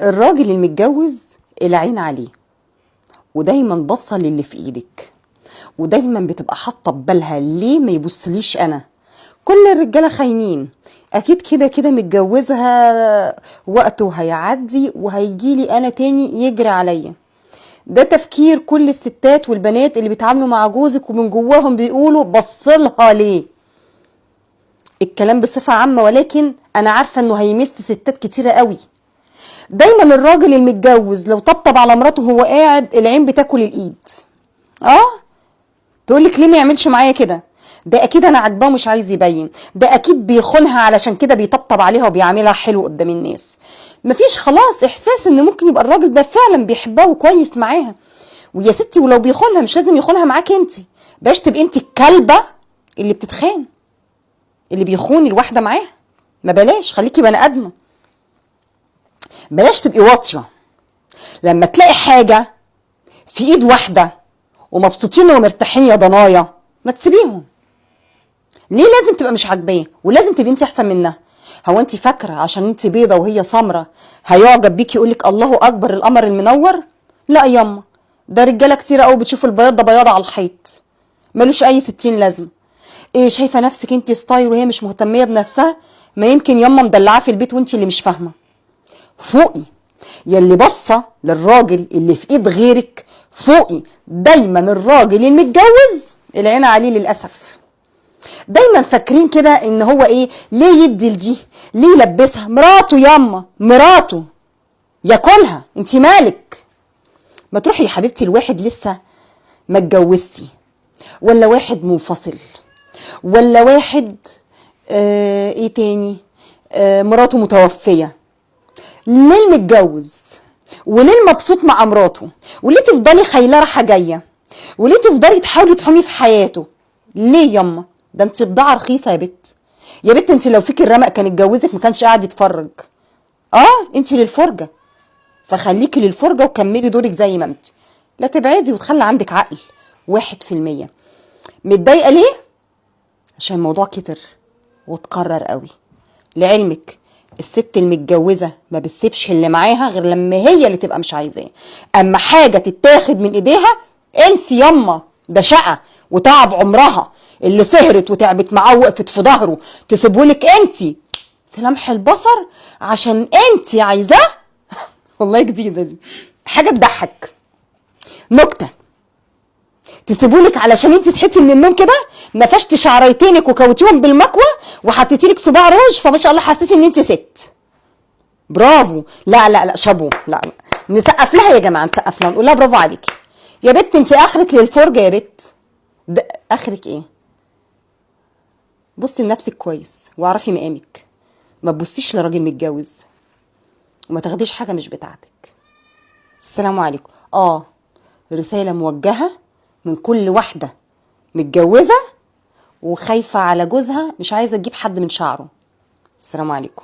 الراجل المتجوز العين عليه، ودايما باصه للي في ايدك، ودايما بتبقى حاطه ببالها ليه ما يبصليش انا. كل الرجاله خاينين، اكيد كده كده متجوزها وقته هيعدي وهيجيلي انا تاني يجري عليا. ده تفكير كل الستات والبنات اللي بيتعاملوا مع جوزك ومن جواهم بيقولوا بصلها ليه. الكلام بصفه عامه، ولكن انا عارفه انه هيمس ستات كتيره قوي. دايما الراجل المتجوز لو طبطب على مراته وهو قاعد العين بتاكل الايد. تقولك ليه ما يعملش معايا كده؟ ده اكيد انا عاتباه ومش عايز يبين، ده اكيد بيخونها علشان كده بيطبطب عليها وبيعملها حلو قدام الناس. مفيش خلاص احساس ان ممكن يبقى الراجل ده فعلا بيحبها وكويس معاها. ويا ستي ولو بيخونها مش لازم يخونها معاكي انت، باش تبقي انت الكلبه اللي بتتخان، اللي بيخون الواحده معاها. ما بلاش، خليكي بني ادمه، بلاش تبقي واطيه. لما تلاقي حاجه في ايد واحده ومبسوطين ومرتاحين يا ضنايا ما تسيبيهم. ليه لازم تبقى مش عاجباه ولازم تبقي انت احسن منها؟ هو انت فاكره عشان انت بيضه وهي سمره هيعجب بيكي يقولك الله اكبر القمر المنور؟ لا ياما، ده رجاله كتير قوي بتشوف البياض ده بياض على الحيط، ملوش اي 60 لازمه. ايه شايفه نفسك انت ستايل وهي مش مهتميه بنفسها؟ ما يمكن ياما مدلعاه في البيت وانت اللي مش فاهمه. فوقي يلي بصه للراجل اللي في ايد غيرك، فوقي. دايما الراجل المتجوز العين عليه للاسف. دايما فاكرين كده ان هو ايه، ليه يدي لدي، ليه يلبسها؟ مراته ياما، مراته ياكلها، انت مالك؟ ما تروحي يا حبيبتي الواحد لسه ما اتجوزتي، ولا واحد منفصل، ولا واحد ايه تاني، مراته متوفيه. ليه المتجوز وليه المبسوط مع مراته وليه تفضلي خايله رايحه جايه وليه تفضلي تحاولي تحومي في حياته؟ ليه ياما؟ ده انت بضاعه رخيصه يا بت. يا بت انت لو فيك الرمق كان اتجوزك ما كانش قاعد يتفرج. انت للفرجه، فخليكي للفرجه وكملي دورك زي ما انت، لا تبعدي وتخلي عندك عقل. 1%. متضايقه ليه؟ عشان الموضوع كتر وتكرر قوي. لعلمك الست المتجوزه ما بتسيبش اللي معاها غير لما هي اللي تبقى مش عايزاه. اما حاجه تتاخد من ايديها انسي ياما، ده شقه وتعب عمرها اللي سهرت وتعبت معاه ووقفت في ظهره تسيبهولك انت في لمح البصر عشان انت عايزاه. والله جديده دي حاجه تضحك، نكته. تسيبولك علشان انت صحيتي من النوم كده نفشتي شعريتينك وكوتيهم بالمكوه وحطيتي لك صباع روج فما شاء الله حسيتي ان انت ست. برافو. لا لا لا شابو. لا نسقف لها يا جماعه، نسقف لها نقول لها برافو عليكي يا بت. انت اخرك للفرجه يا بت. ده اخرك ايه؟ بصي لنفسك كويس واعرفي مقامك. ما تبصيش لراجل متجوز وما تاخديش حاجه مش بتاعتك. السلام عليكم. رساله موجهه من كل واحده متجوزه وخايفه على جوزها مش عايزه تجيب حد من شعره. السلام عليكم.